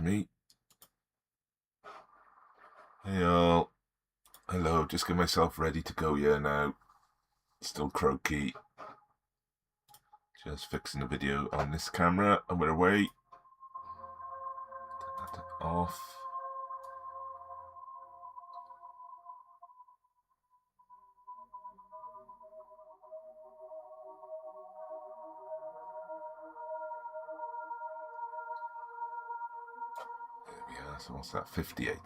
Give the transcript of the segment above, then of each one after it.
me. Hey all. Hello, just get myself ready to go here now. Still croaky. Just fixing the video on this camera and we're away. Turn that off. There we are, so what's that, 58?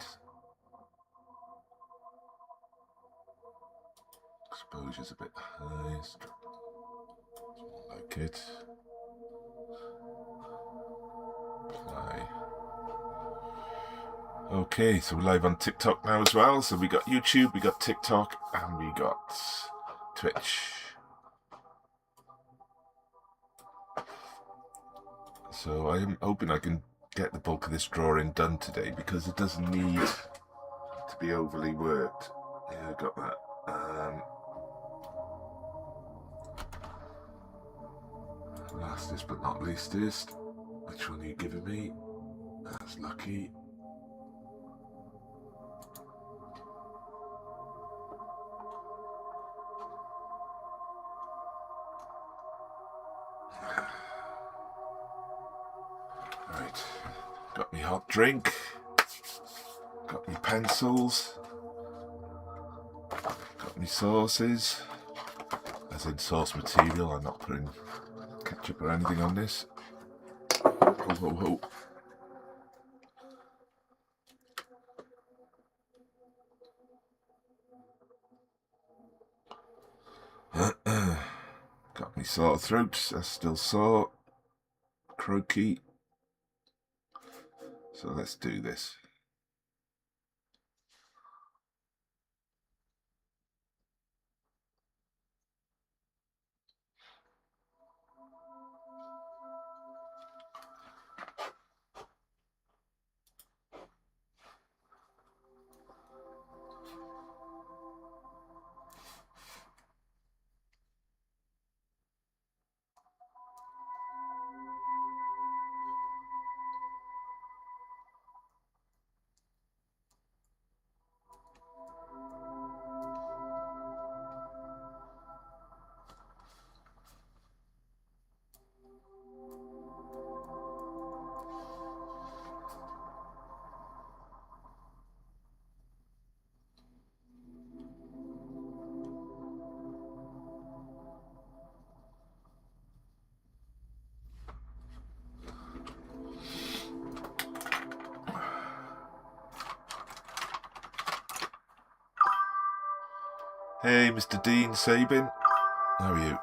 Exposure's a bit high, it's more like it. Apply. Okay, so we're live on TikTok now as well. So we got YouTube, we got TikTok, and we got Twitch. So I'm hoping I can get the bulk of this drawing done today because it doesn't need to be overly worked. Yeah, I got that. Lastest but not leastest. Which one are you giving me? That's lucky. Right, got me hot drink, got me pencils, got me sauces, as in sauce material. I'm not putting ketchup or anything on this. Ho ho ho. Got me sore throat, that's still sore, croaky. So let's do this. Hey, Mr. Dean Sabin, how are you?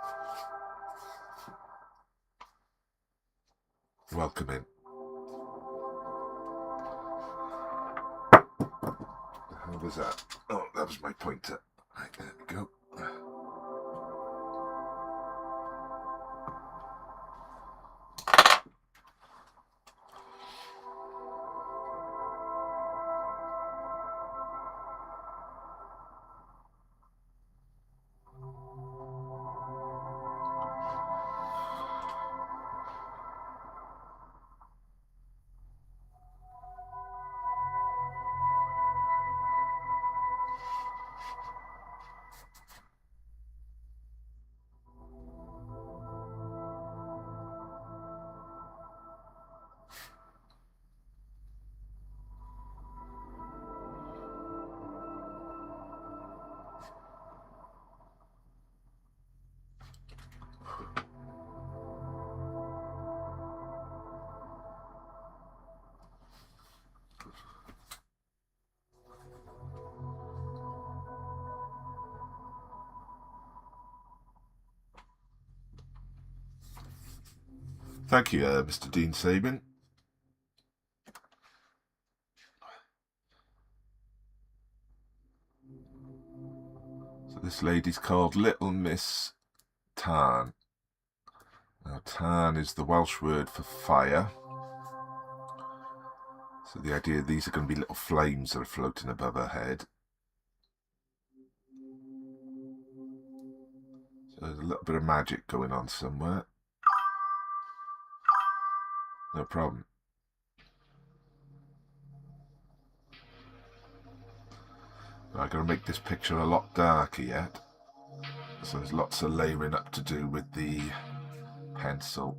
Welcome in. How was that? Oh, that was my pointer. Right, there we go. Thank you, Mr. Dean Sabin. So this lady's called Little Miss Tarn. Now, tarn is the Welsh word for fire. So the idea, these are going to be little flames that are floating above her head. So there's a little bit of magic going on somewhere. No problem. I'm going to make this picture a lot darker yet. So there's lots of layering up to do with the pencil.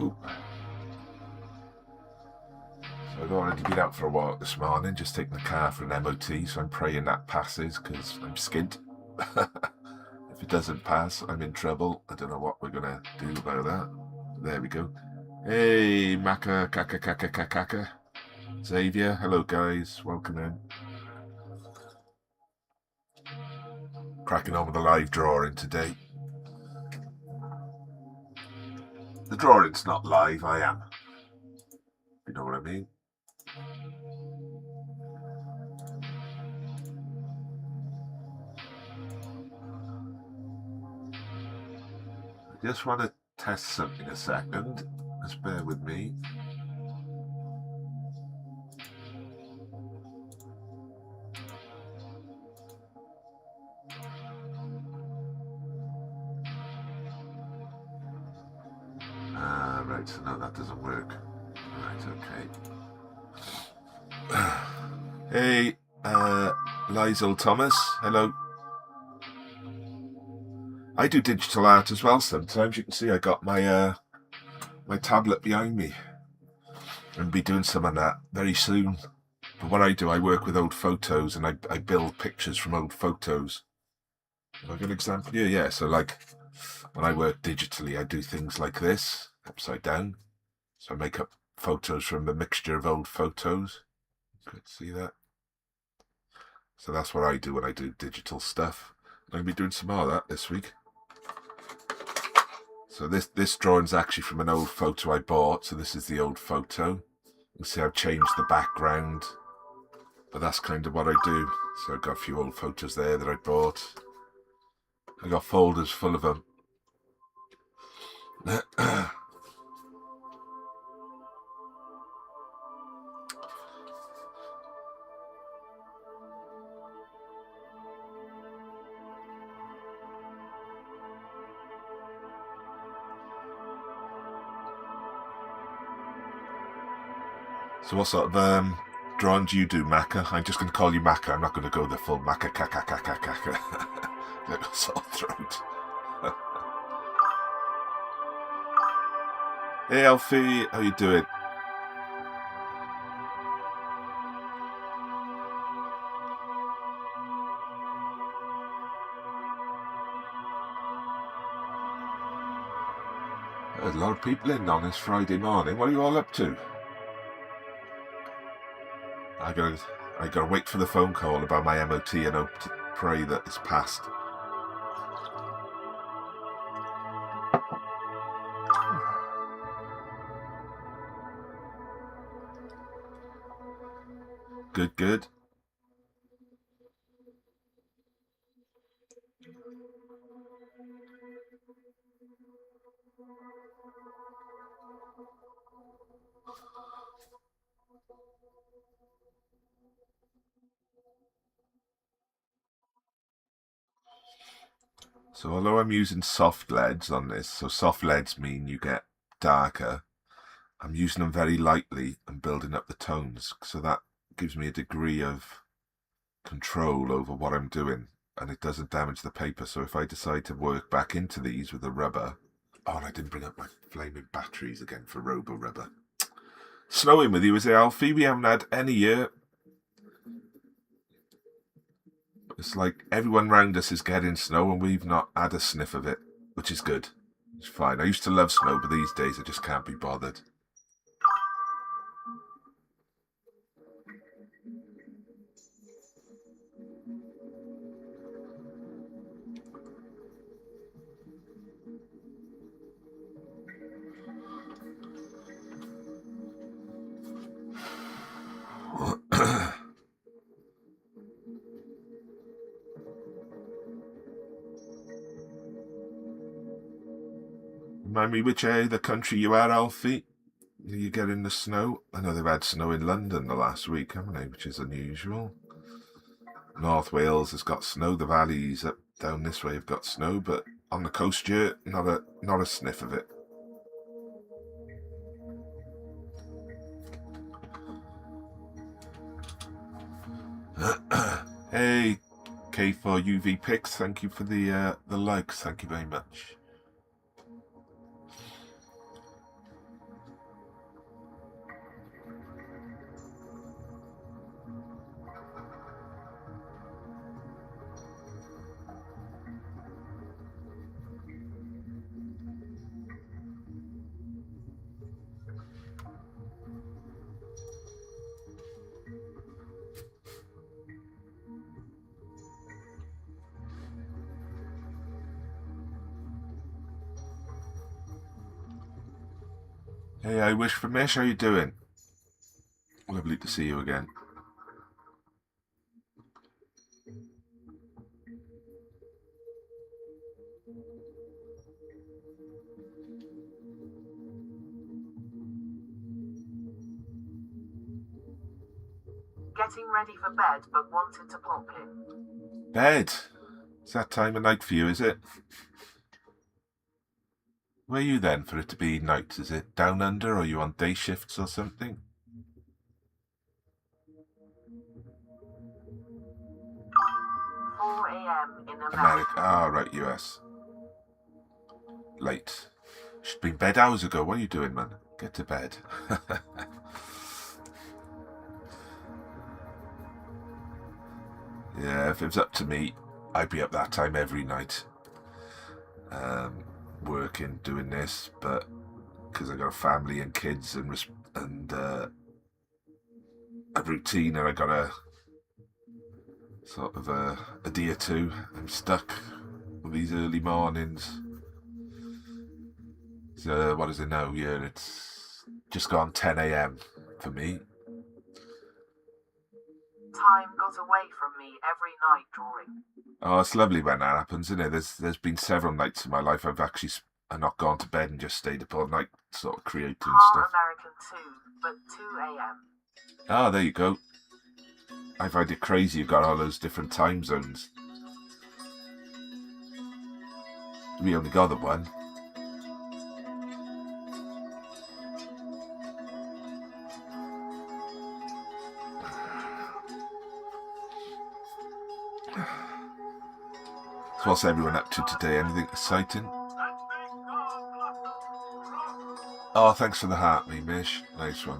Ooh. So I've already been out for a walk this morning, just taking the car for an MOT, so I'm praying that passes because I'm skint. If it doesn't pass, I'm in trouble. I don't know what we're going to do about that. There we go. Hey, Maka, Kaka, Kaka, Kaka, Kaka. Xavier, hello guys, welcome in. Cracking on with the live drawing today. The drawing's not live, I am. You know what I mean? I just want to test something a second. Just bear with me. Right, so no, that doesn't work. Right, okay. Hey, Lizel Thomas, hello. I do digital art as well sometimes. You can see I got my my tablet behind me. I'm be doing some of that very soon. But what I do, I work with old photos and I build pictures from old photos. Have I got an example here? Yeah, so like when I work digitally, I do things like this, upside down. So I make up photos from a mixture of old photos. You could see that. So that's what I do when I do digital stuff. I'm going to be doing some more of that this week. So this drawing's actually from an old photo I bought. So this is the old photo. You see I've changed the background. But that's kind of what I do. So I've got a few old photos there that I bought. I got folders full of them. So what sort of drawing do you do, Macca? I'm just going to call you Macca. I'm not going to go the full Macca, caca, caca, caca. I've got a sore throat. Hey, Alfie, how you doing? There's a lot of people in on this Friday morning. What are you all up to? I gotta wait for the phone call about my MOT and hope to pray that it's passed. Good, good. So although I'm using soft leads on this, so soft leads mean you get darker, I'm using them very lightly and building up the tones, so that gives me a degree of control over what I'm doing, and it doesn't damage the paper. So if I decide to work back into these with the rubber... Oh, and I didn't bring up my flaming batteries again for Robo Rubber. Snowing with you, is it, Alfie? We haven't had any yet. It's like everyone round us is getting snow and we've not had a sniff of it, which is good. It's fine. I used to love snow, but these days I just can't be bothered. Remind me which area of the country you are, Alfie. You getting the snow? I know they've had snow in London the last week, haven't they? Which is unusual. North Wales has got snow. The valleys up down this way have got snow, but on the coast here, not a sniff of it. Hey, K4 UV Pics, thank you for the likes. Thank you very much. Hey, I wish for Mish, how you doing? Lovely to see you again. Getting ready for bed, but wanted to pop in. Bed? It's that time of night for you, is it? Where are you then for it to be night? Is it down under, or are you on day shifts or something? 4 a.m. in America. Ah, right, US. Late. Should be in bed hours ago. What are you doing, man? Get to bed. Yeah, if it was up to me, I'd be up that time every night. Working, doing this, but because I got a family and kids and a routine, and I got a sort of adhere to, I'm stuck with these early mornings. So what is it now? Yeah, it's just gone 10 a.m. for me. Time got away from me every night drawing. Oh, it's lovely when that happens, isn't it? There's been several nights in my life I've actually not gone to bed and just stayed up all night, sort of creating stuff. American too, but 2 a.m. Ah, there you go. I find it crazy you've got all those different time zones. We only got the one. So what's everyone up to today? Anything exciting? Oh, thanks for the heart, me Mish. Nice one.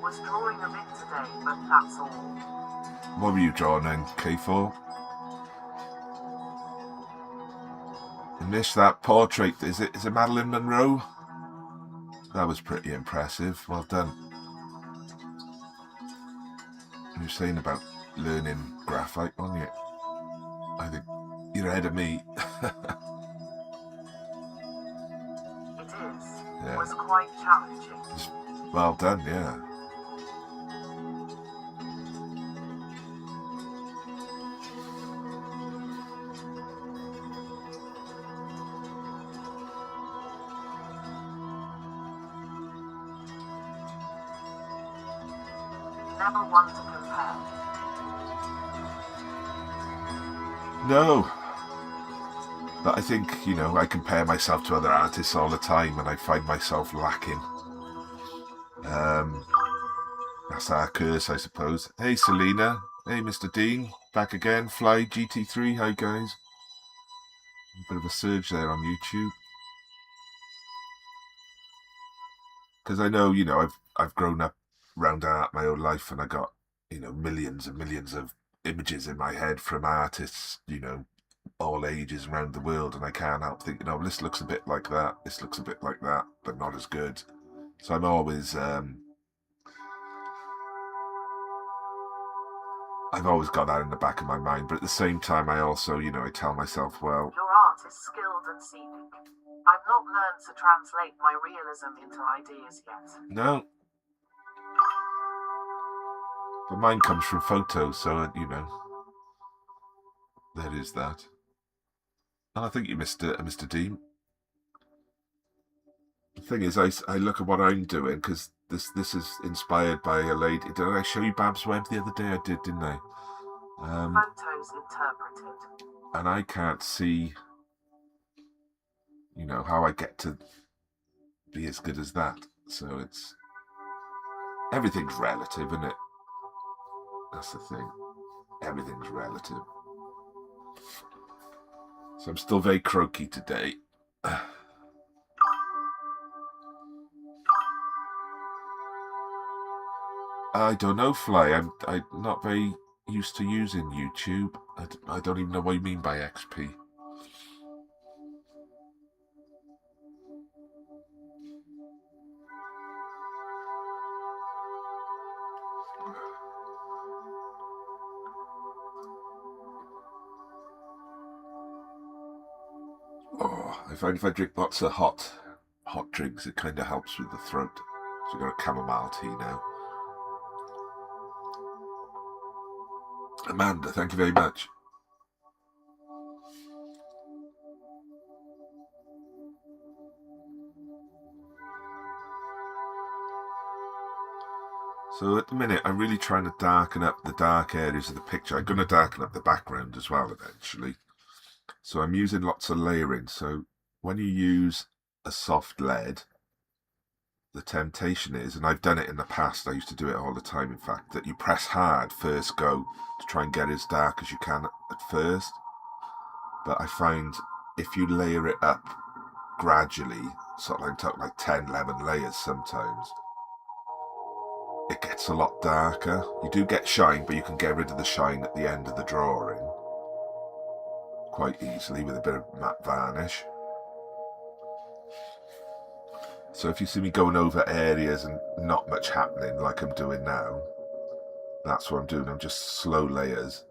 Was drawing a bit today, but that's all. What were you drawing then, K4? Mish, that portrait, is it Marilyn Monroe? That was pretty impressive. Well done. You were saying about learning graphite, weren't you? I think you're ahead of me. It is. Yeah. It was quite challenging. Well done, yeah. Never one to compare. No. But I think, I compare myself to other artists all the time and I find myself lacking. That's our curse, I suppose. Hey, Selena. Hey, Mr. Dean. Back again. Fly GT3. Hi, guys. A bit of a surge there on YouTube. Because I know, I've grown up around art my whole life and I got, millions and millions of images in my head from artists, all ages around the world, and I can't help thinking, oh, this looks a bit like that, this looks a bit like that, but not as good. So I'm always, I've always got that in the back of my mind, but at the same time, I also, I tell myself, well, Your art is skilled and scenic. I've not learned to translate my realism into ideas yet. No. But mine comes from photos, so, you know, there is that. And I think you missed it, Mr. Dean. The thing is, I look at what I'm doing, because this is inspired by a lady. Did I show you Bab's Web the other day? I did, didn't I? Photos interpreted. And I can't see, you know, how I get to be as good as that. So it's... everything's relative, isn't it? That's the thing. Everything's relative. So I'm still very croaky today. I don't know, Fly. I'm not very used to using YouTube. I don't even know what you mean by XP. Oh, I find if I drink lots of hot drinks, it kind of helps with the throat. So I've got a chamomile tea now. Amanda, thank you very much. So at the minute, I'm really trying to darken up the dark areas of the picture. I'm going to darken up the background as well eventually. So I'm using lots of layering. So when you use a soft lead, the temptation is, and I've done it in the past, I used to do it all the time in fact, that you press hard first go to try and get it as dark as you can at first. But I find if you layer it up gradually, sort of like 10, 11 layers sometimes, it gets a lot darker. You do get shine, but you can get rid of the shine at the end of the drawing quite easily with a bit of matte varnish. So if you see me going over areas and not much happening like I'm doing now, that's what I'm doing. I'm just slow layers.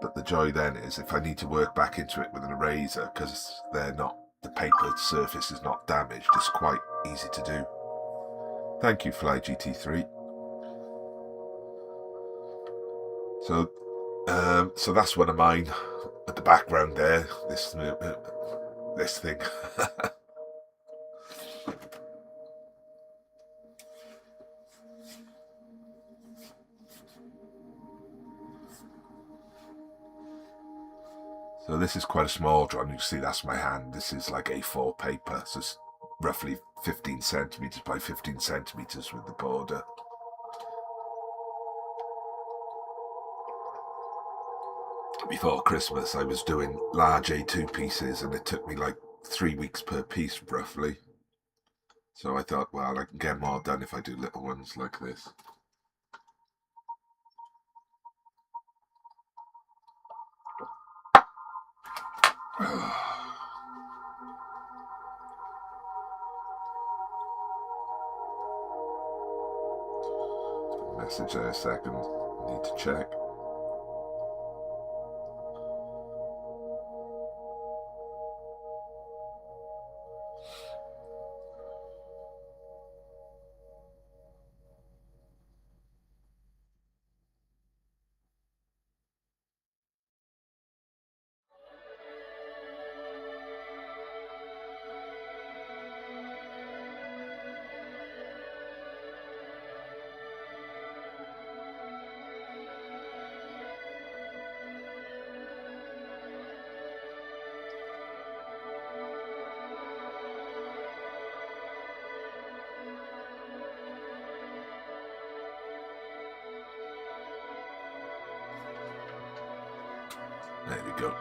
But the joy then is if I need to work back into it with an eraser, because the paper surface is not damaged, it's quite easy to do. Thank you, Fly GT3. So that's one of mine at the background there. This thing. So this is quite a small drawing. You can see that's my hand. This is like A4 paper, so it's roughly 15 centimeters by 15 centimeters with the border. Before Christmas, I was doing large A2 pieces, and it took me like 3 weeks per piece, roughly. So I thought, well, I can get more done if I do little ones like this. Message there a second. Need to check. There we go.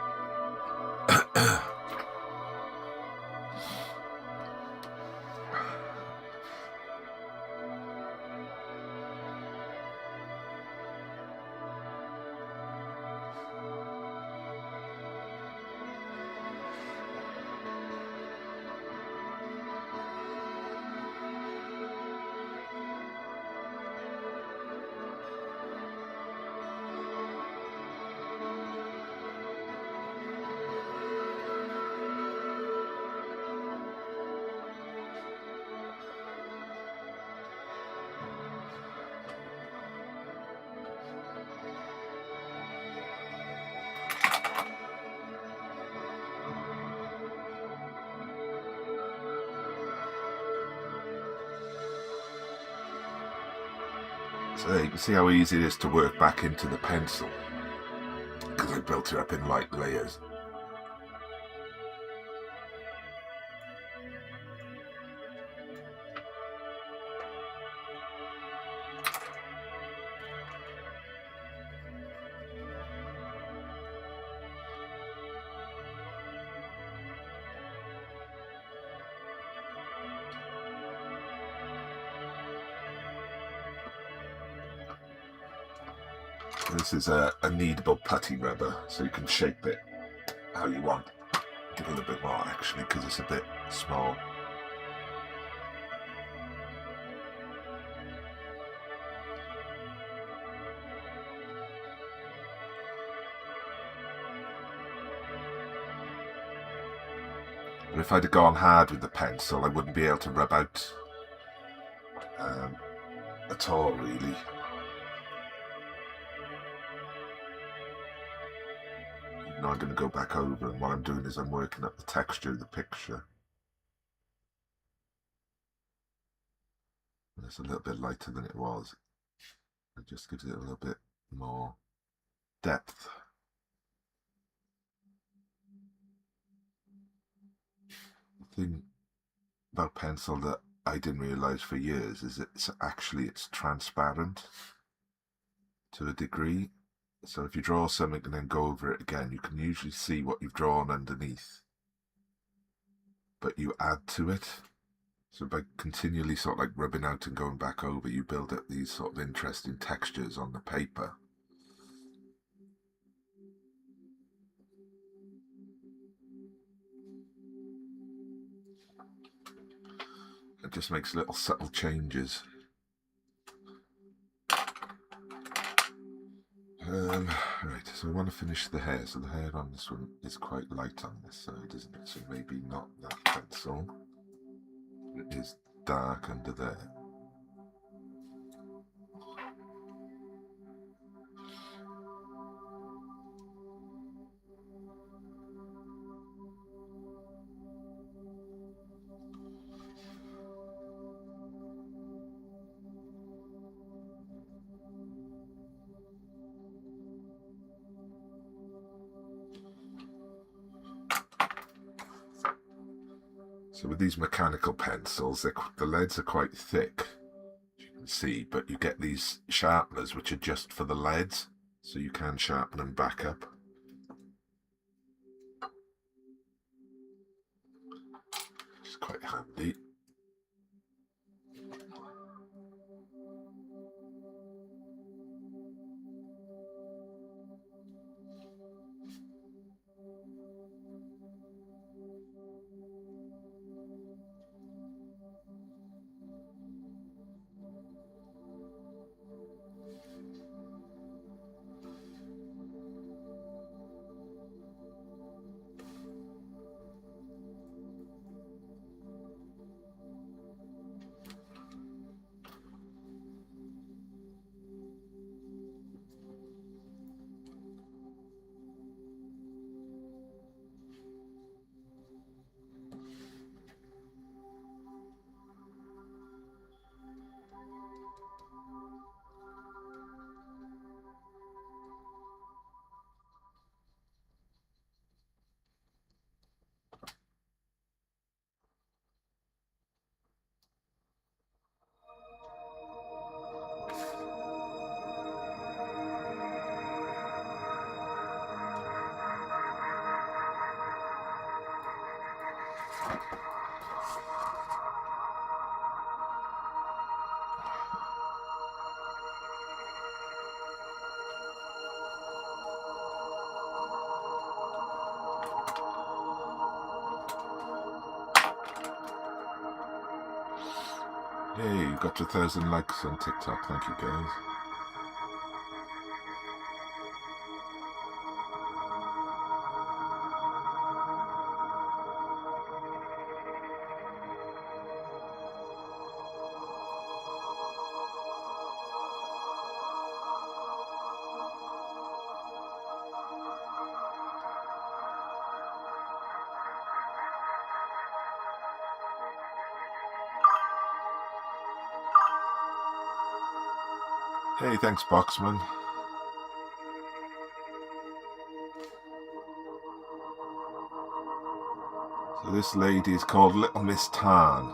So there you can see how easy it is to work back into the pencil, because I built it up in light layers. This is a kneadable putty rubber, so you can shape it how you want. Give it a little bit more actually, because it's a bit small. But if I'd have gone hard with the pencil, I wouldn't be able to rub out at all, really. Now I'm going to go back over, and what I'm doing is I'm working up the texture of the picture. And it's a little bit lighter than it was. It just gives it a little bit more depth. The thing about pencil that I didn't realise for years is it's transparent to a degree. So if you draw something and then go over it again, you can usually see what you've drawn underneath, but you add to it. So by continually sort of like rubbing out and going back over, you build up these sort of interesting textures on the paper. It just makes little subtle changes. Right, so I want to finish the hair. So the hair on this one is quite light on this side, isn't it? So maybe not that pencil. It is dark under there. So with these mechanical pencils, the leads are quite thick, as you can see, but you get these sharpeners which are just for the leads, so you can sharpen them back up. Which is quite handy. Hey, you got 1,000 likes on TikTok, thank you guys. Hey, thanks, Boxman. So this lady is called Little Miss Tarn.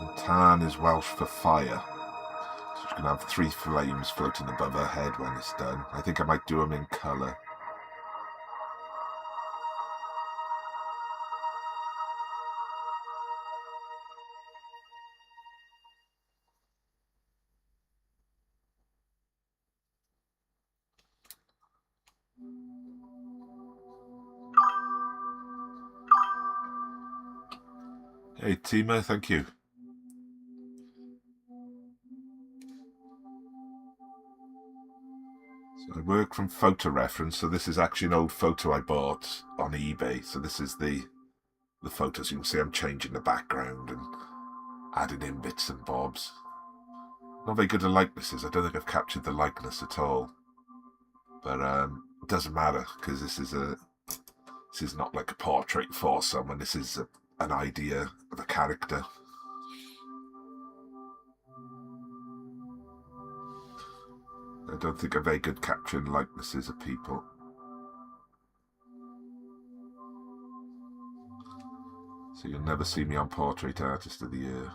And Tarn is Welsh for fire. So she's going to have 3 flames floating above her head when it's done. I think I might do them in colour. Hey, Tima, thank you. So I work from photo reference, so this is actually an old photo I bought on eBay. So this is the photos. You can see I'm changing the background and adding in bits and bobs. Not very good at likenesses. I don't think I've captured the likeness at all. But it doesn't matter, because this is not like a portrait for someone. This is an idea of a character. I don't think I'm very good at capturing likenesses of people. So you'll never see me on Portrait Artist of the Year.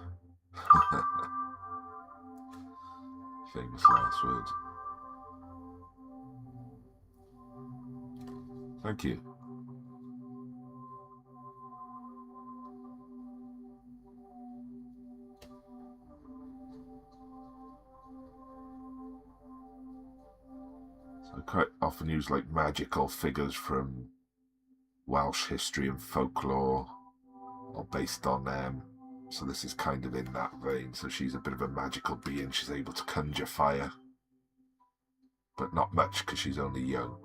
Famous last words. Thank you. So I quite often use like magical figures from Welsh history and folklore, or based on them. So this is kind of in that vein. So she's a bit of a magical being. She's able to conjure fire, but not much because she's only young.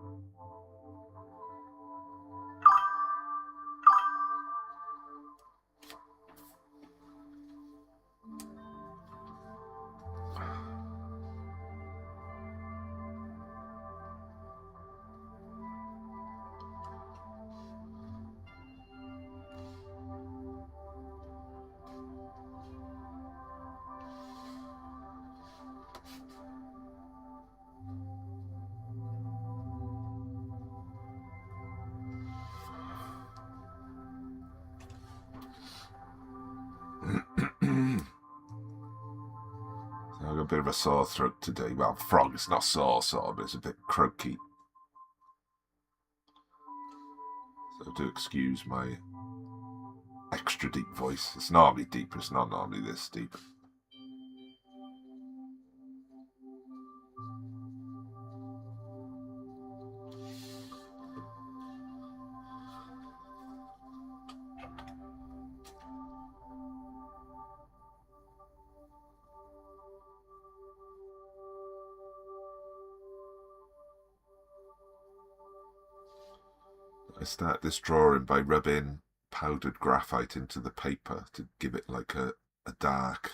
I've got a bit of a sore throat today. Well, frog, it's not sore, but it's a bit croaky. So do excuse my extra deep voice. It's normally deep, it's not normally this deep. I start this drawing by rubbing powdered graphite into the paper to give it like a dark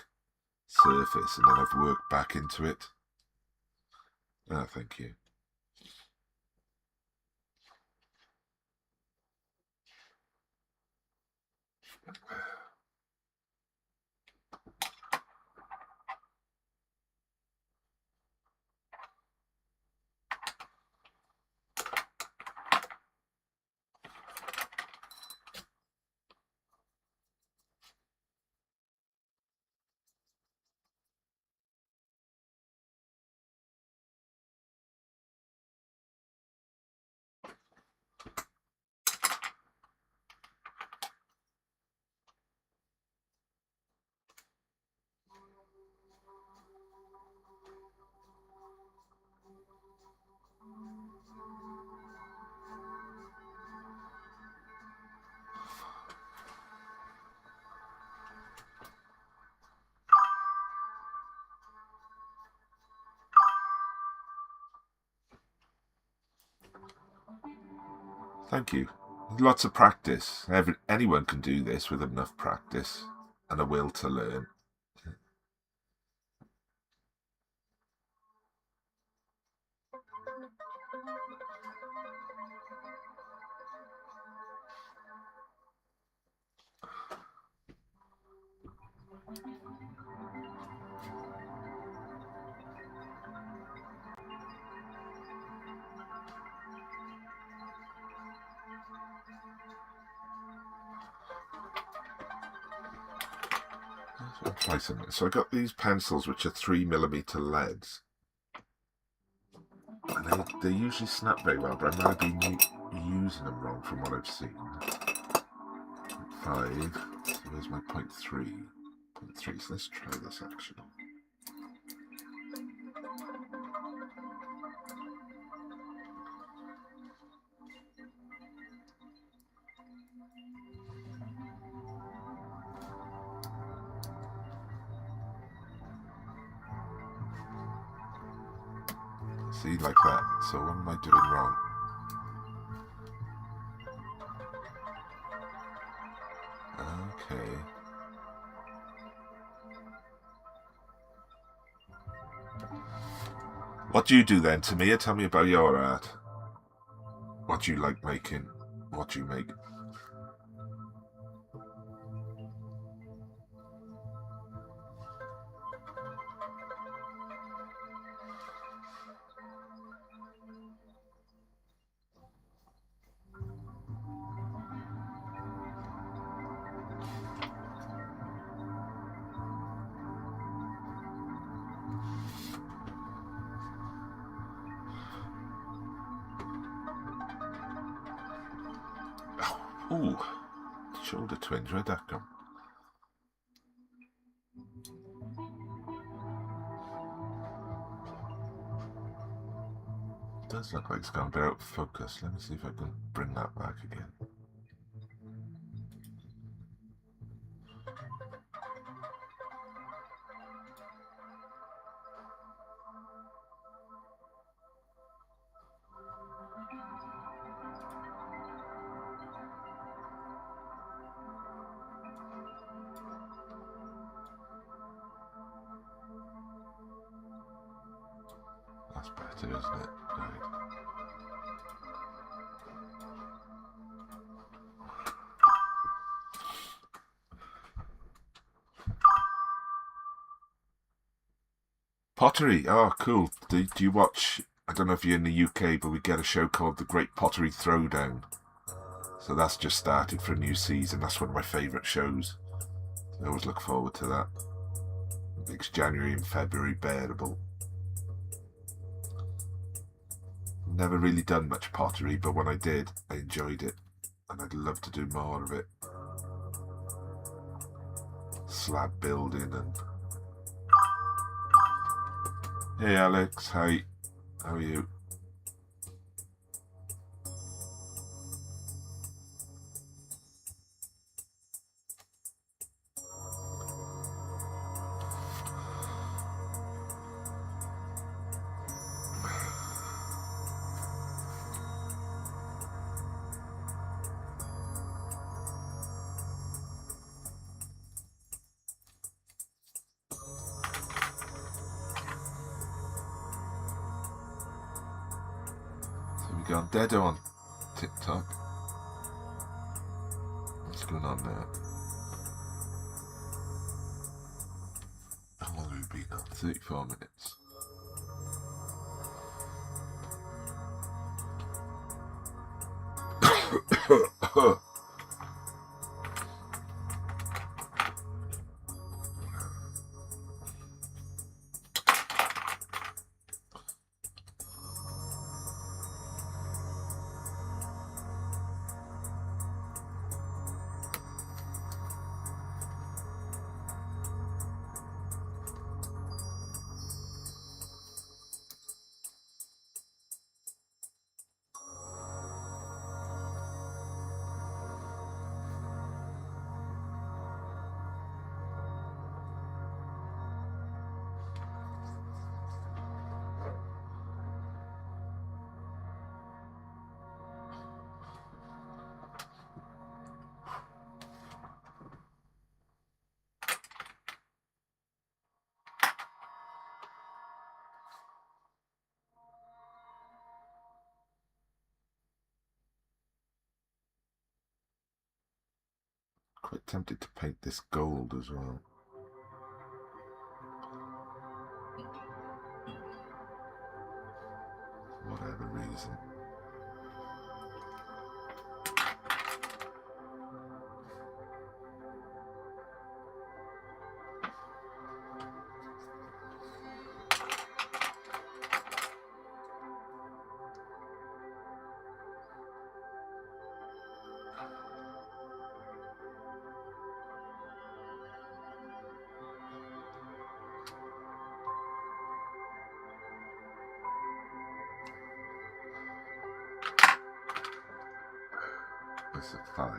surface, and then I've worked back into it. Ah, thank you. Thank you. Lots of practice. Anyone can do this with enough practice and a will to learn. So I'll try something. So I got these pencils which are 3mm leads. And they usually snap very well, but I might have been using them wrong from what I've seen. 0.5. So there's my 0.3. 0.3. So let's try this actually. See, like that. So what am I doing wrong? Okay. What do you do then, Tamia? Tell me about your art. What do you like making? What do you make? Ooh, shoulder twinge, where'd that come? It does look like it's gone a bit out of focus. Let me see if I can bring that back again. That's better, isn't it? Right. Pottery. Oh, cool. Do you watch... I don't know if you're in the UK, but we get a show called The Great Pottery Throwdown. So that's just started for a new season. That's one of my favourite shows. I always look forward to that. It's January and February bearable. Never really done much pottery, but when I did, I enjoyed it. And I'd love to do more of it. Slab building and... Hey Alex, hi. How are you? Gone dead on TikTok. What's going on there? How long have we been on? 34 minutes. Quite tempted to paint this gold as well. For whatever reason. focus at 5.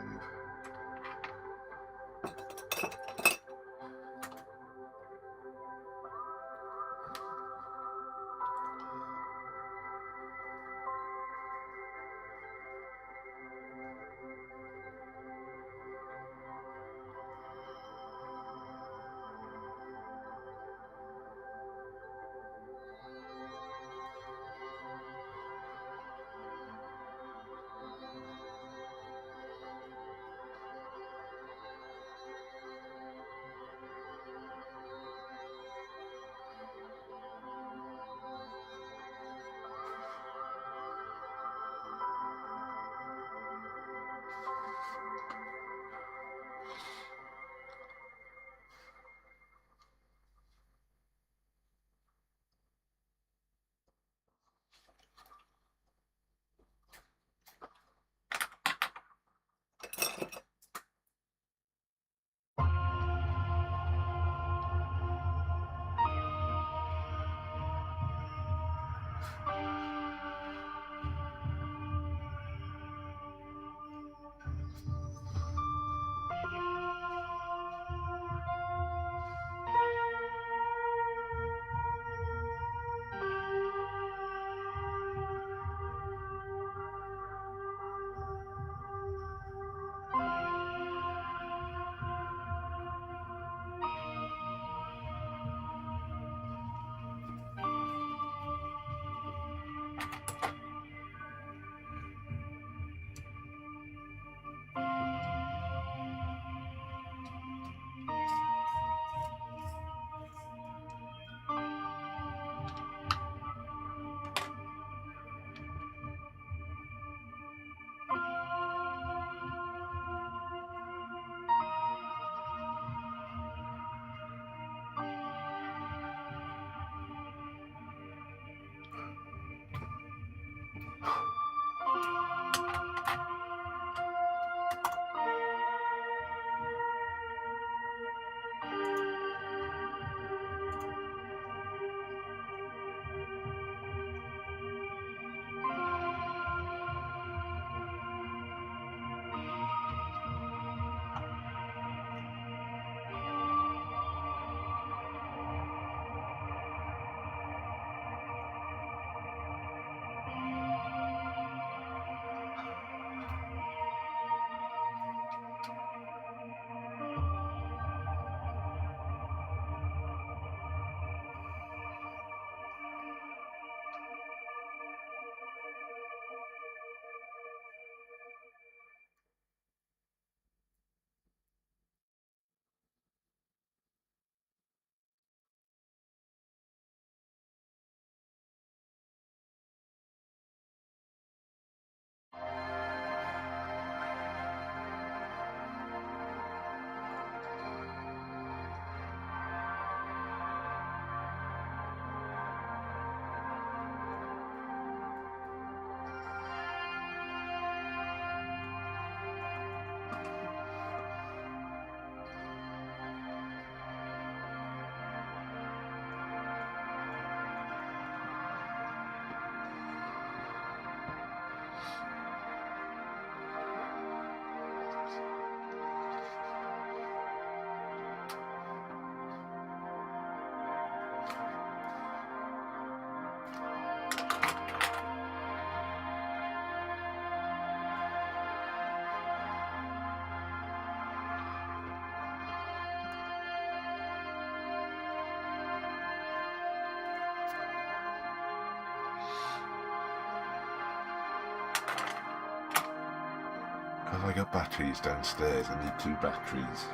Have I got batteries downstairs? I need 2 batteries.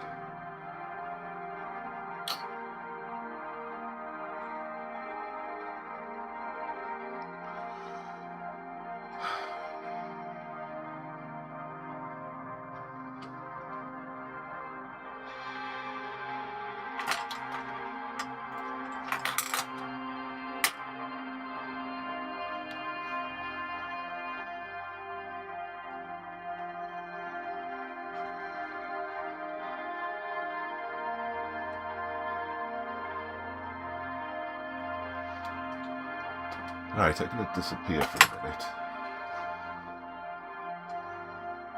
Right, I'm going to disappear for a minute.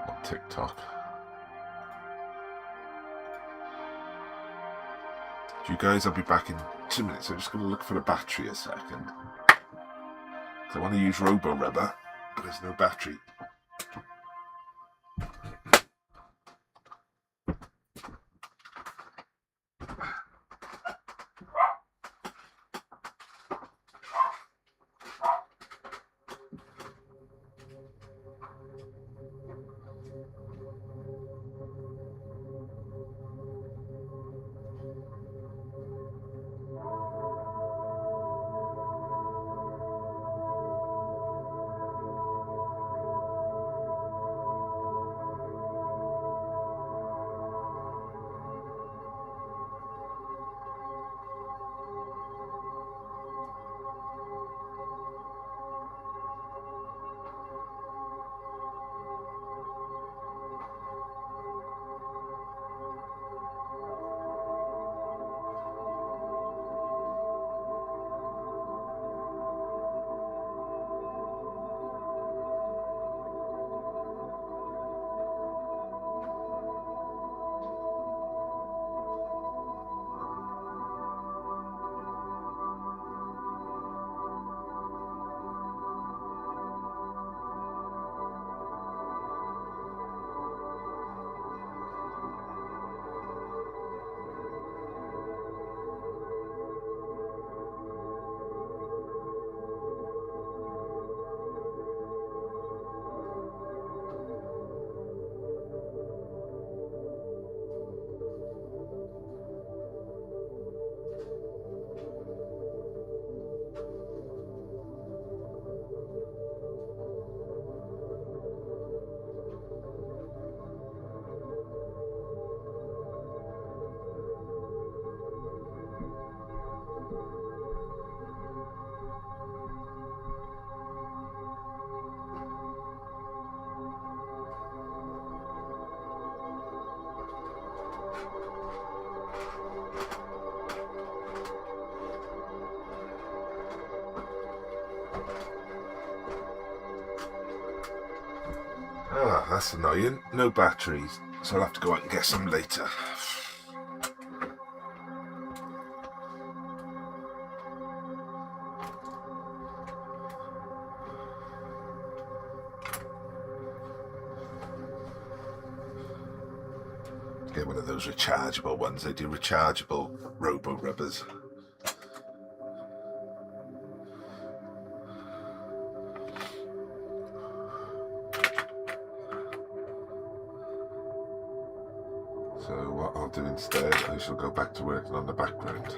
Not TikTok. You guys, I'll be back in 2 minutes. I'm just going to look for a battery a second. I want to use robo rubber, but there's no battery. Ah, that's annoying. No batteries, so I'll have to go out and get some later. Get one of those rechargeable ones. They do rechargeable robo rubbers. So what I'll do instead, I shall go back to working on the background.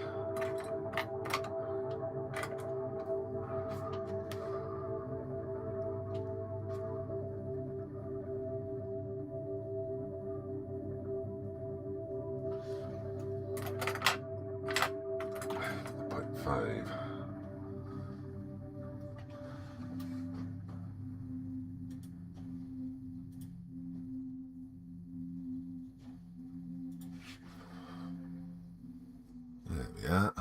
.5. There we are.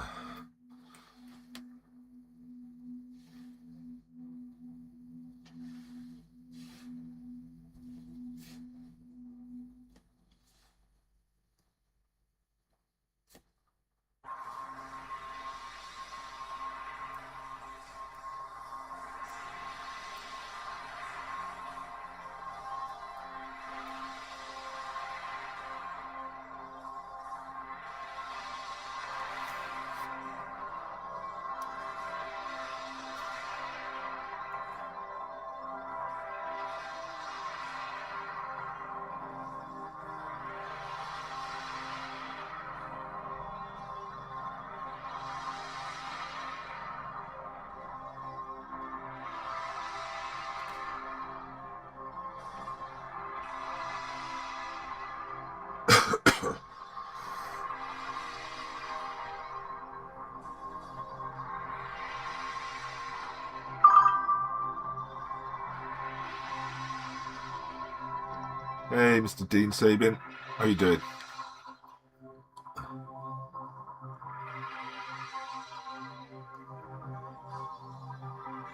Hey, Mr. Dean Sabin, how you doing?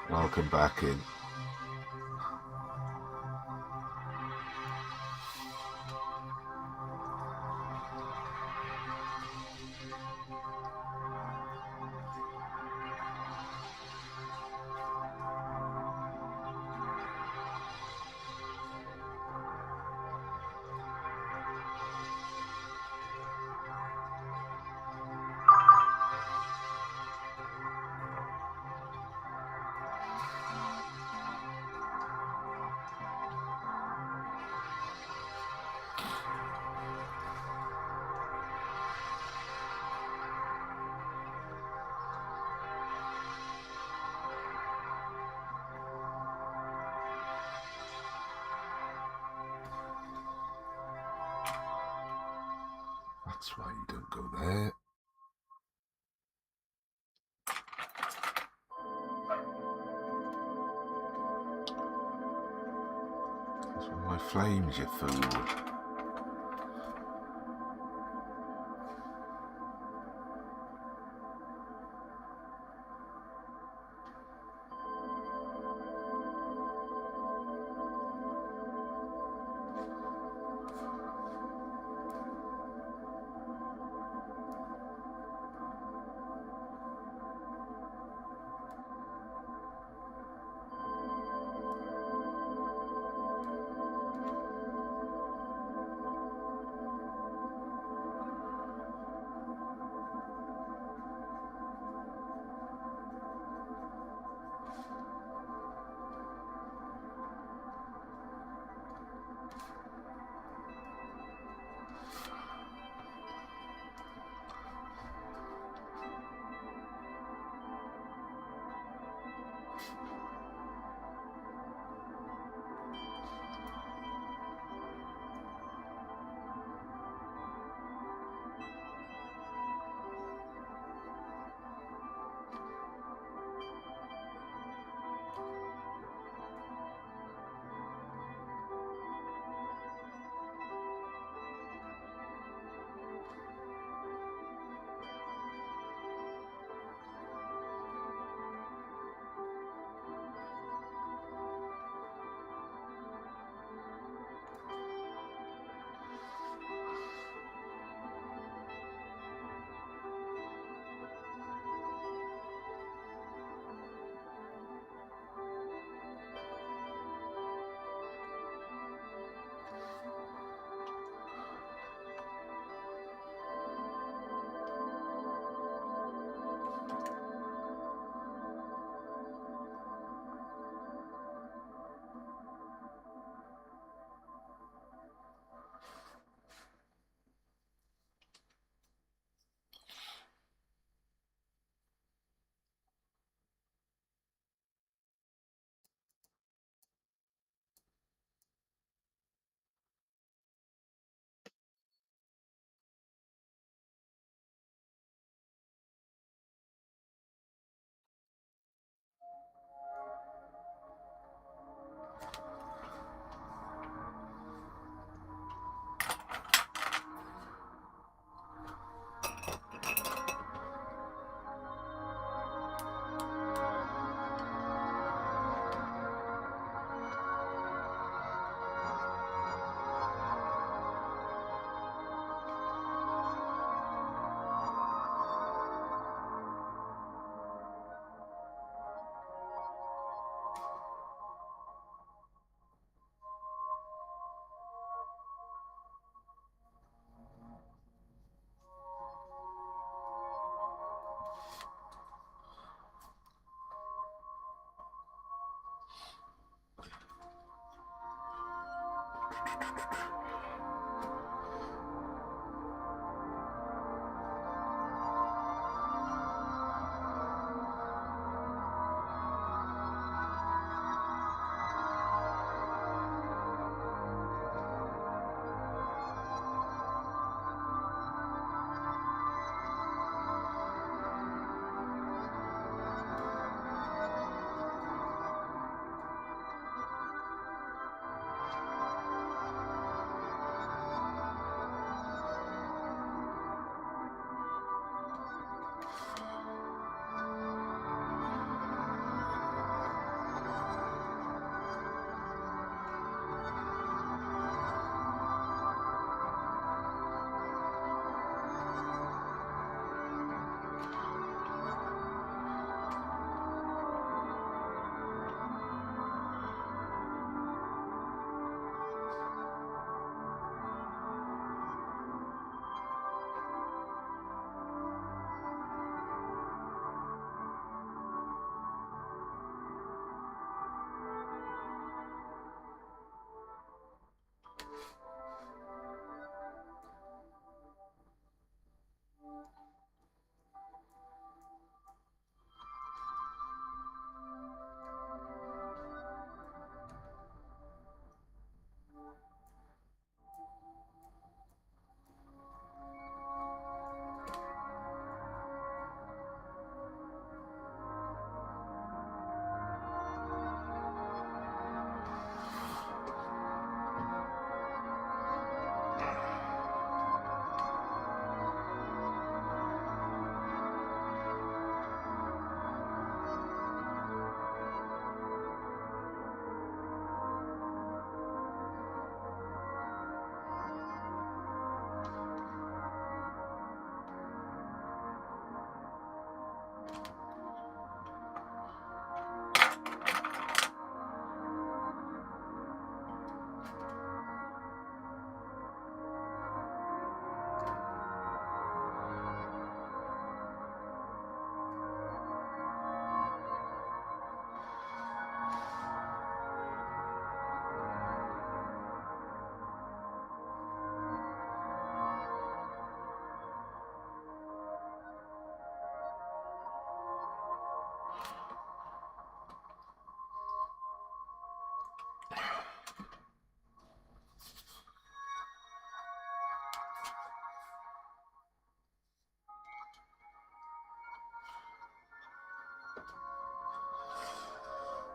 Welcome back in. That's why you don't go there. That's one of my flames, you fool.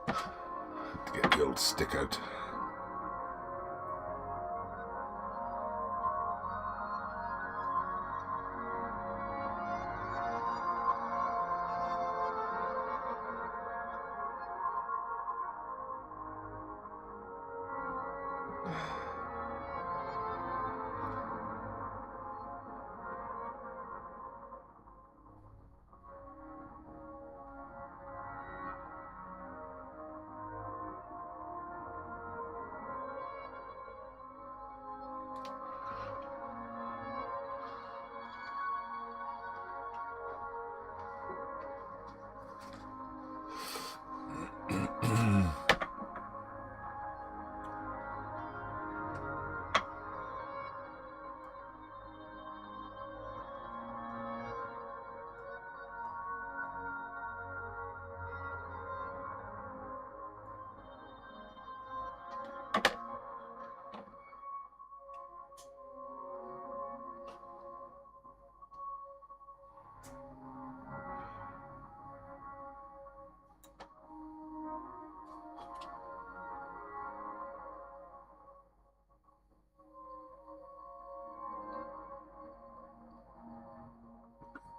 To get the old stick out.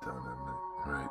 Done, isn't it? Right.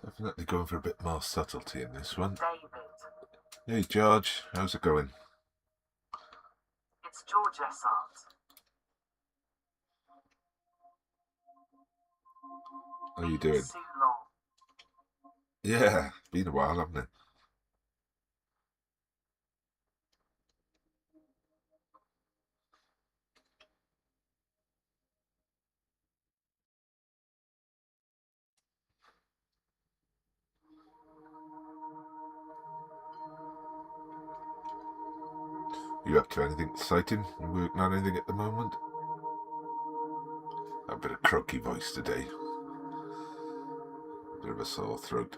Definitely going for a bit more subtlety in this one. David. Hey George, how's it going? It's George Essart. How you doing? So long. Yeah, been a while, hasn't it? You up to anything exciting? You working on anything at the moment? A bit of croaky voice today. Bit of a sore throat.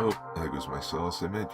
Oh, there goes my source image.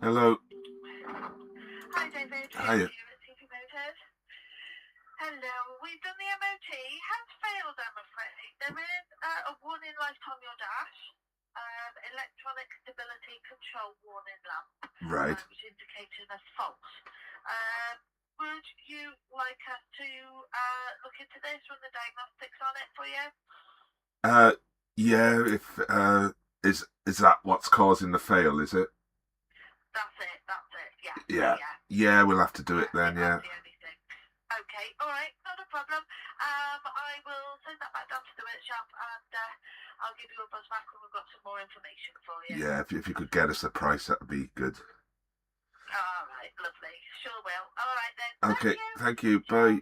Hello. Hi David, Hiya. here at TV Motors. Hello, we've done the MOT. Has failed, I'm afraid. There is a warning light on your dash, electronic stability control warning lamp, Right. which indicates a fault. Would you like us to look into this, run the diagnostics on it for you? Yeah, is that what's causing the fail, is it? That's it, Yeah. Yeah, we'll have to do it then, yeah. That's the only thing. Okay, alright, not a problem. I will send that back down to the workshop and I'll give you a buzz back when we've got some more information for you. Yeah, if you could get us the price, that'd be good. Alright, lovely. Sure will. Alright then. Okay, thank you. Bye.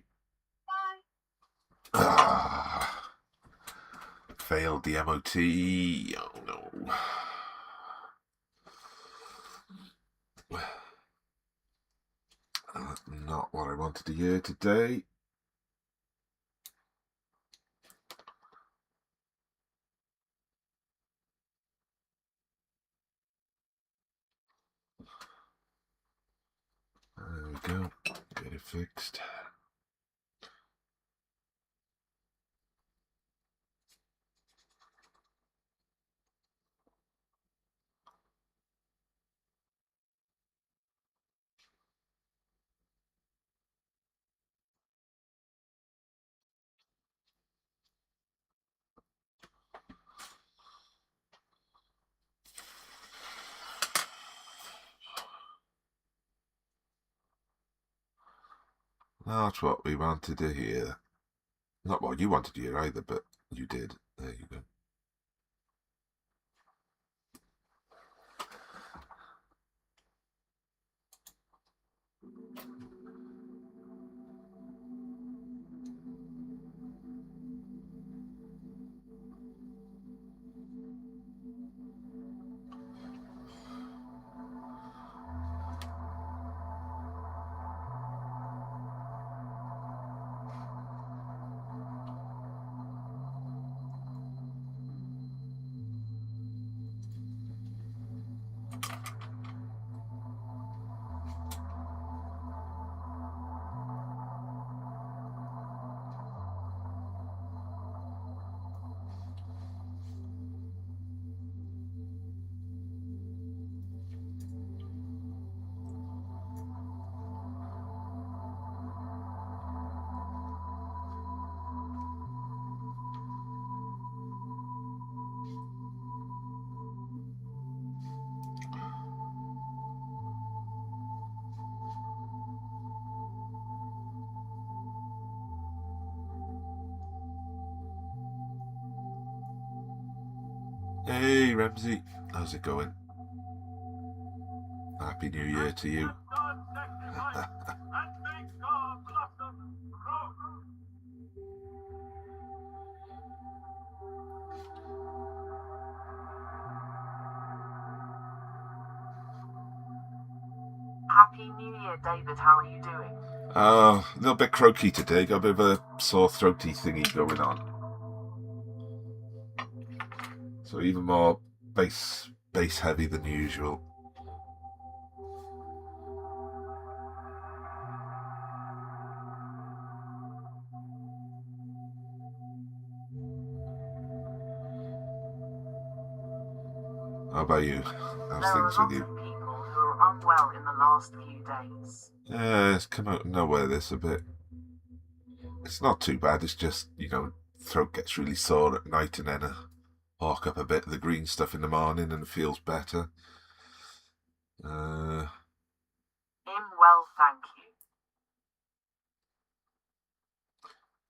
Bye. Ah, failed the MOT. Oh no. Not what I wanted to hear today. There we go. Get it fixed. That's what we wanted to hear. Not what you wanted to hear either, but you did. There you go. Hey, Ramsey. How's it going? Happy New Year to you. Happy New Year, David. How are you doing? Oh, a little bit croaky today. Got a bit of a sore throaty thingy going on. So even more bass heavy than usual. How about you? How's There are things with lots you? of people who are unwell in the last few days. Yeah, it's come out of nowhere this a bit. It's not too bad. It's just, throat gets really sore at night and then I hawk up a bit of the green stuff in the morning and it feels better. I'm well, thank you.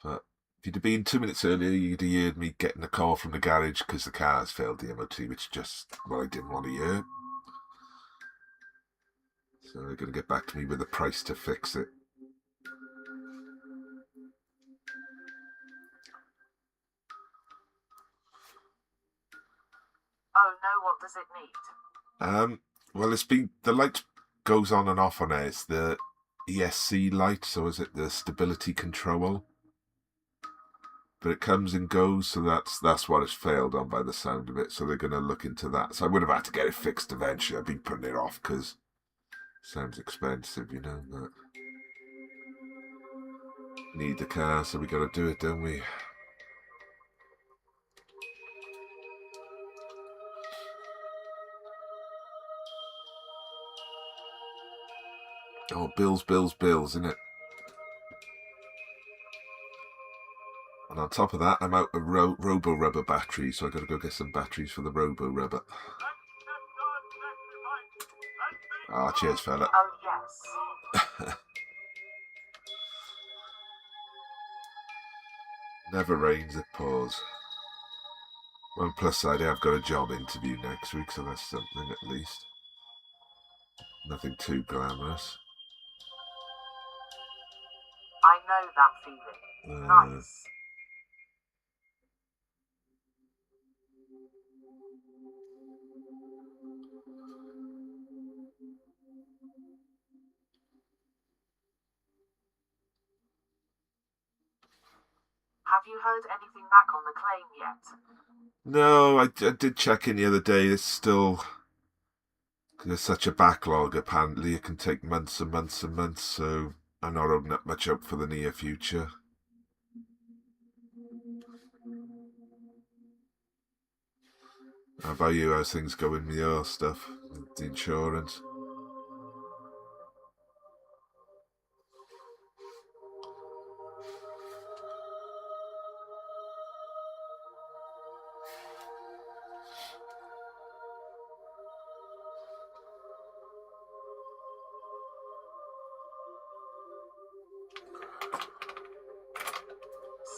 But if you'd have been 2 minutes earlier, you'd have heard me getting a call from the garage because the car's failed the MOT, which is just what I didn't want to hear. So they're going to get back to me with a price to fix it. Oh no, what does it need? Well, the light goes on and off on it. It's the ESC light, so is it the stability control? But it comes and goes, so that's what it's failed on by the sound of it. So they're going to look into that. So I would have had to get it fixed eventually. I've been putting it off because it sounds expensive, but need the car, so we got to do it, don't we? Oh, bills, isn't it? And on top of that, I'm out of Robo Rubber batteries, so I got to go get some batteries for the Robo Rubber. Ah, cheers, fella. Oh yes. Never rains, it pours. One plus side, I've got a job interview next week, so that's something at least. Nothing too glamorous. I know that feeling. Nice. Have you heard anything back on the claim yet? No, I did check in the other day. It's still... There's such a backlog, apparently. It can take months and months and months, so I'm not holding up much hope for the near future. How about you? How's things going with your stuff? The insurance?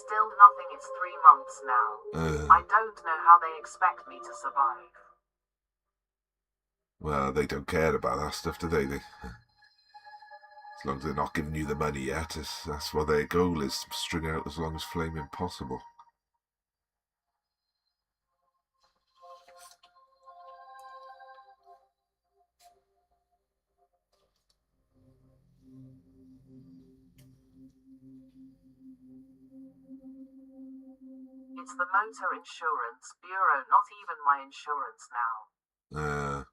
Still nothing. It's 3 months now. I don't know how they expect me to survive. Well, they don't care about that stuff, do they? As long as they're not giving you the money yet, that's what their goal is, to string out as long as flaming possible. It's the Motor Insurance Bureau, not even my insurance now.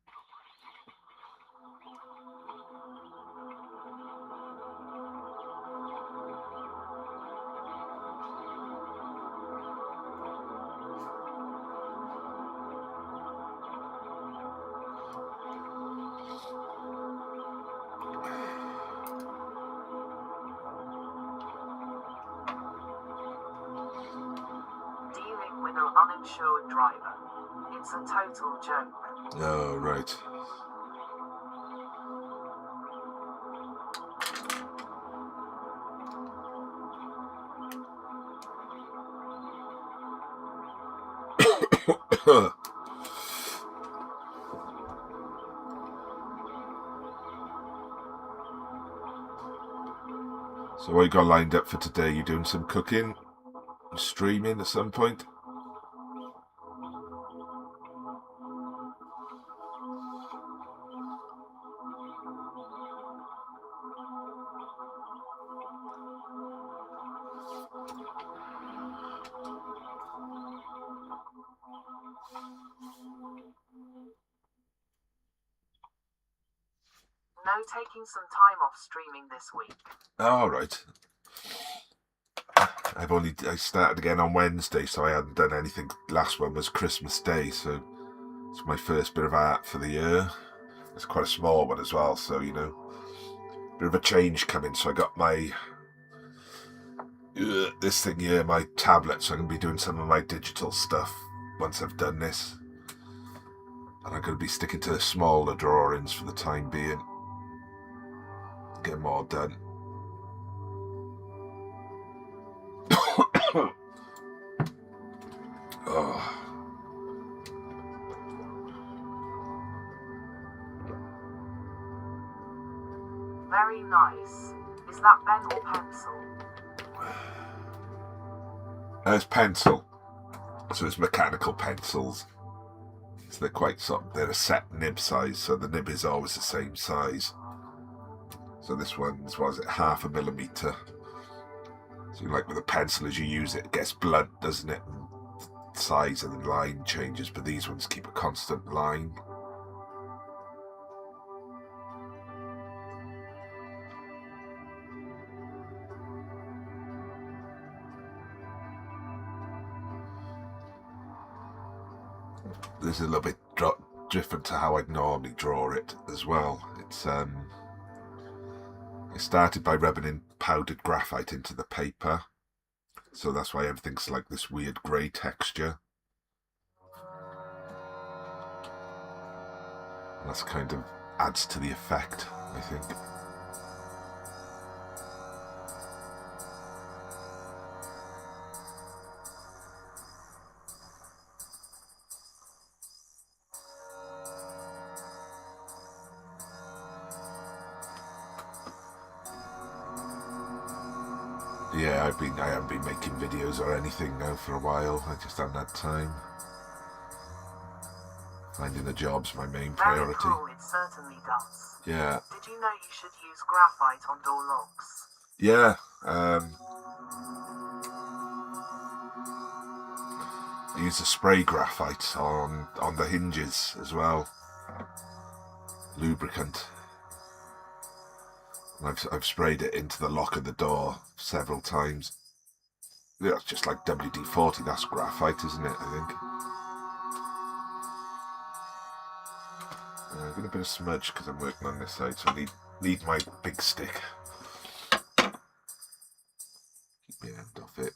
Dealing with an uninsured driver. It's a total joke. Oh, right. So what you got lined up for today? You doing some cooking? Streaming at some point? No, taking some time off streaming this week. All right. I started again on Wednesday, so I hadn't done anything. Last one was Christmas Day, so it's my first bit of art for the year. It's quite a small one as well, so you know, bit of a change coming. So I got my this thing here, my tablet, so I'm gonna be doing some of my digital stuff once I've done this, and I'm gonna be sticking to smaller drawings for the time being. Get them all done. Oh. Very nice. Is that pen or pencil? It's pencil, so it's mechanical pencils. So they're quite they're a set nib size, so the nib is always the same size. So this one's, what is it, 0.5 millimeter. So like with a pencil, as you use it, it gets blunt, doesn't it? And the size of the line changes, but these ones keep a constant line. This is a little bit different to how I'd normally draw it as well. It's I started by rubbing in powdered graphite into the paper, so that's why everything's like this weird grey texture. And that's kind of adds to the effect, I think. Yeah, I haven't been making videos or anything now for a while. I just haven't had time. Finding a job's my main priority. Very cool, it certainly does. Yeah. Did you know you should use graphite on door locks? Yeah. I use the spray graphite on the hinges as well. Lubricant. I've sprayed it into the lock of the door several times. Yeah, it's just like WD-40, that's graphite, isn't it, I think? I've got a bit of smudge because I'm working on this side, so I need my big stick. Keep my hand off it.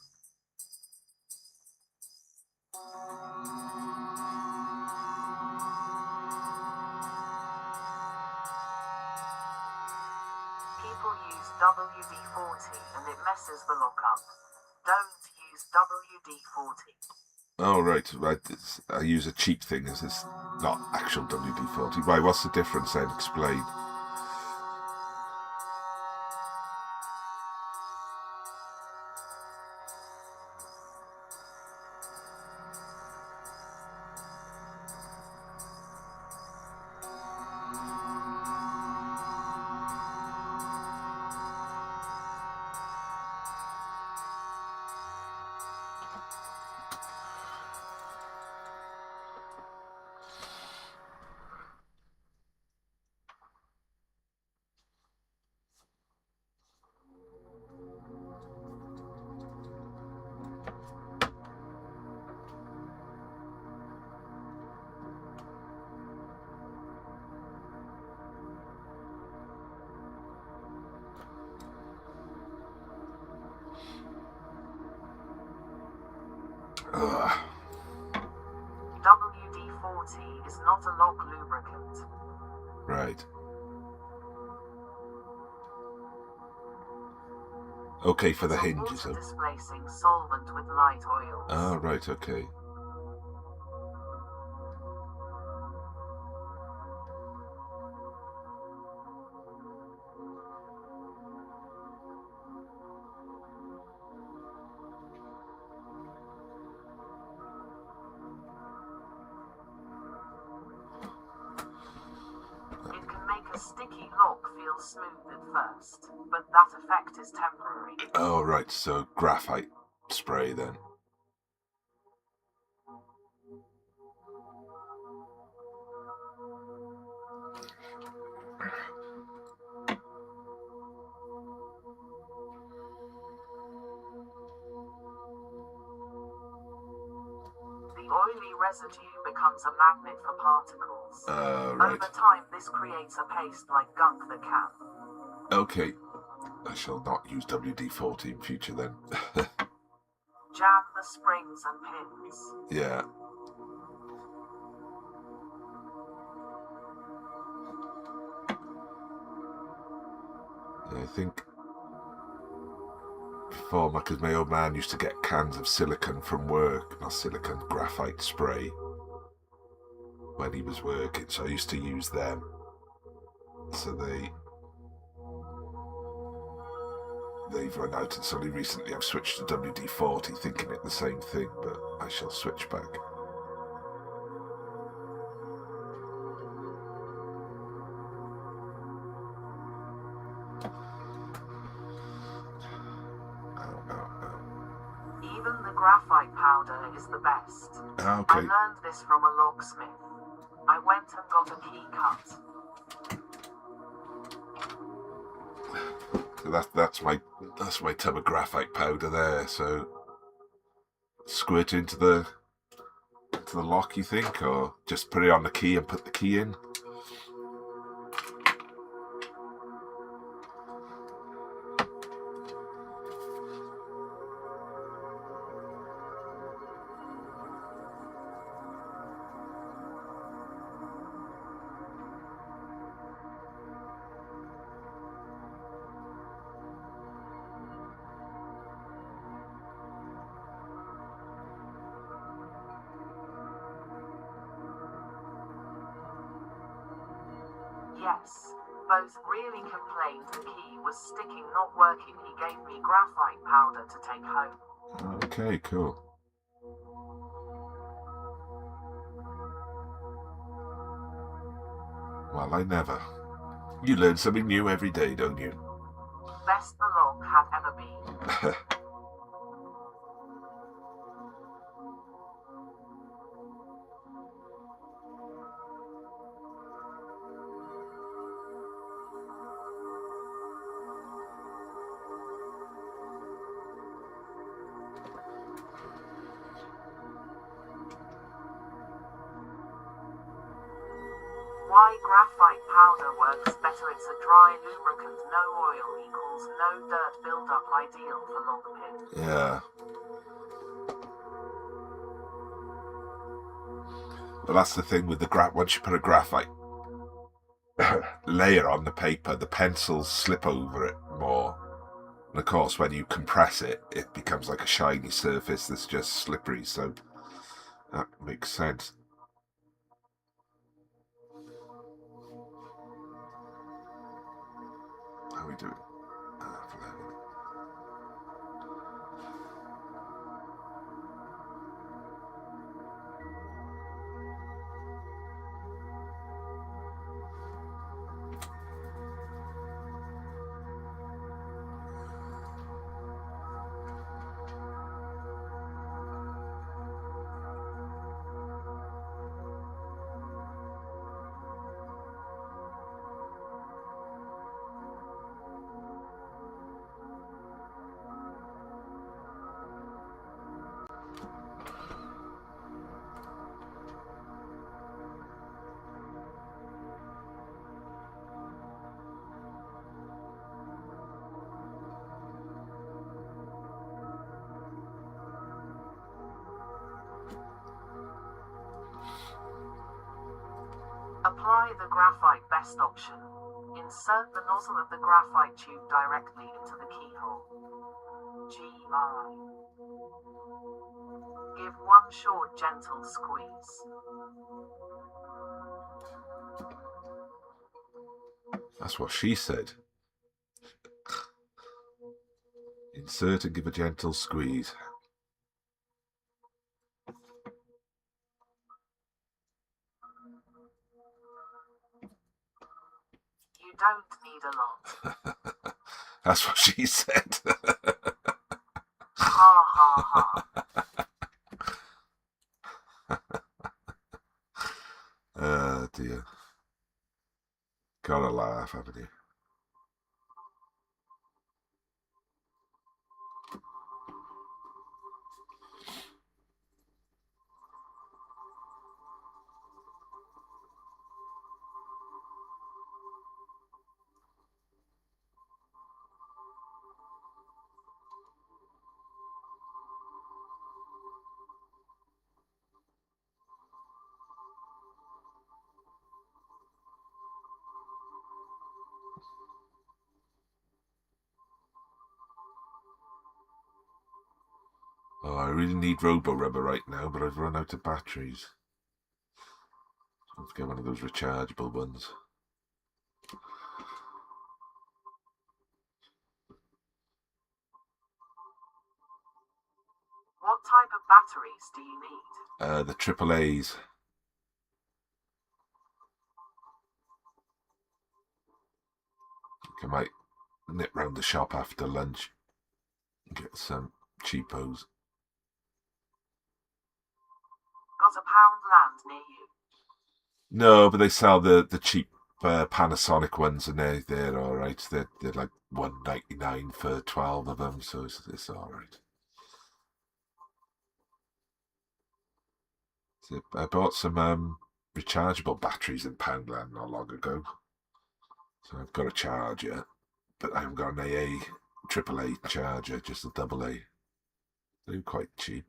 People use WD-40 and it messes the lock up. Don't use WD-40. Oh, right. I use a cheap thing. Is this not actual WD-40? Right, what's the difference then? Explain. WD-40 is not a lock lubricant. Right. Okay, for the hinges. Water displacing solvent with light oils. Ah, right, okay. sticky lock feels smooth at first, but that effect is temporary. Oh, right, so graphite spray then. The oily residue becomes a magnet for particles. Right. Over time, this creates a paste like gunk that can. Okay. I shall not use WD-40 in future then. Jam the springs and pins. Yeah. I think before, because my old man used to get cans of silicone from work, not silicone, graphite spray, when he was working, so I used to use them. So they've run out, and suddenly recently I've switched to WD-40 thinking it the same thing, but I shall switch back. Even the graphite powder is the best. Okay. I learned this from a locksmith. I went and got a key cut. So that's my tub of graphite powder there. So squirt into the lock, you think, or just put it on the key and put the key in? Yes, both really complained the key was sticking, not working. He gave me graphite powder to take home. Okay, cool. Well, I never. You learn something new every day, don't you? Best the lock had ever been. Why graphite powder works better? It's a dry lubricant, no oil equals no dirt buildup, ideal for lock pin. Yeah. Well, that's the thing with the once you put a graphite layer on the paper, the pencils slip over it more. And of course, when you compress it, it becomes like a shiny surface that's just slippery, so that makes sense. How are we doing? 11. Apply the graphite, best option. Insert the nozzle of the graphite tube directly into the keyhole. GI. Give one short, gentle squeeze. That's what she said. Insert and give a gentle squeeze. You That's what she said. Ha ha ha. Oh dear. Gotta laugh, haven't you? Oh, I really need robo rubber right now, but I've run out of batteries. Let's get one of those rechargeable ones. What type of batteries do you need? The AAAs. I might nip round the shop after lunch and get some cheapos. Got a pound land near you? No, but they sell the cheap Panasonic ones, and they're all right. They're like $1.99 for 12 of them, so it's all right. So I bought some rechargeable batteries in Poundland not long ago, so I've got a charger, but I haven't got an AAA charger, just a AA. They're quite cheap.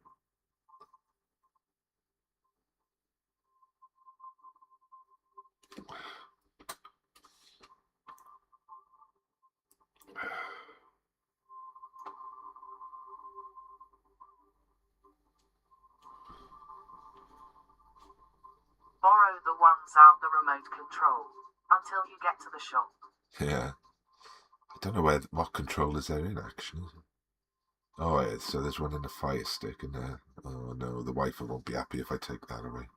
Borrow the ones out the remote control until you get to the shop. Yeah. I don't know what controllers they're in, actually. Oh, yeah, so there's one in the Fire Stick in there. Oh, no, the wife won't be happy if I take that away.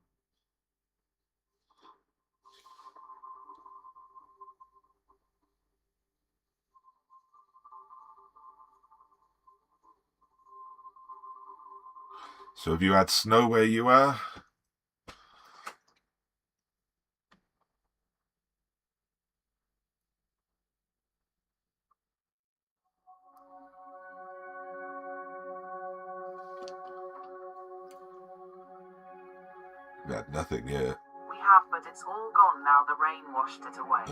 So have you had snow where you are? We had nothing yet. We have, but it's all gone now. The rain washed it away.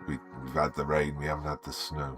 We've had the rain, we haven't had the snow.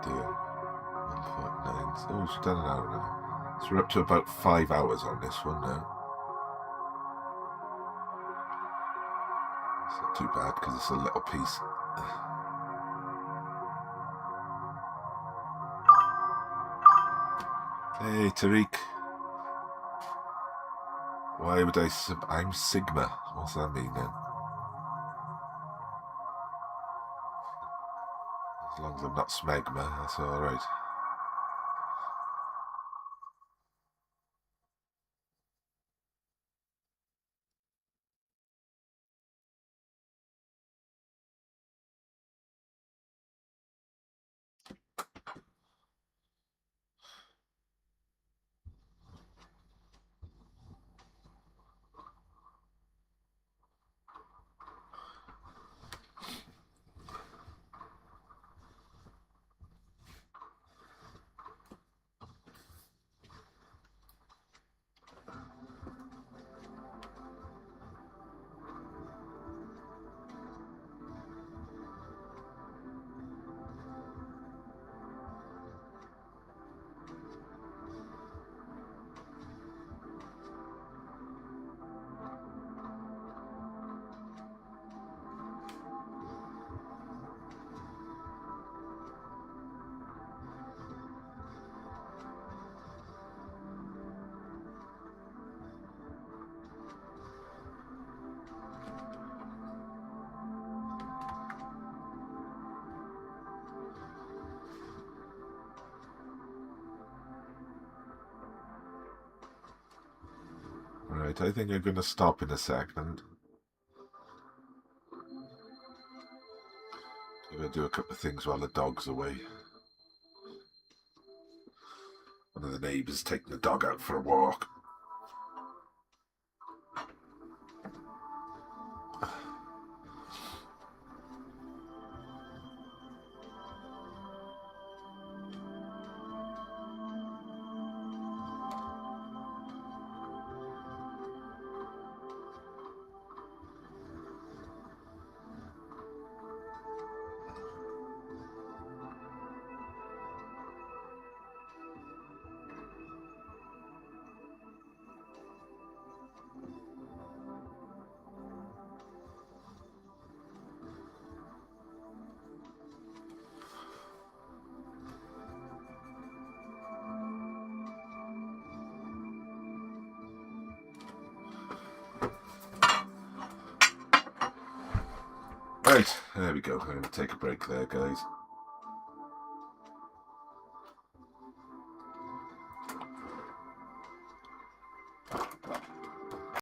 Dear. 149. Oh, she's done an hour now. So we're up to about 5 hours on this one now. It's not too bad because it's a little piece. Hey, Tariq. Why would I'm Sigma. What's that mean then? As long as I'm not Smegma, that's alright. Right, I think I'm going to stop in a second. I'm going to do a couple of things while the dog's away. One of the neighbours taking the dog out for a walk. Right, there we go. I'm going to take a break there, guys.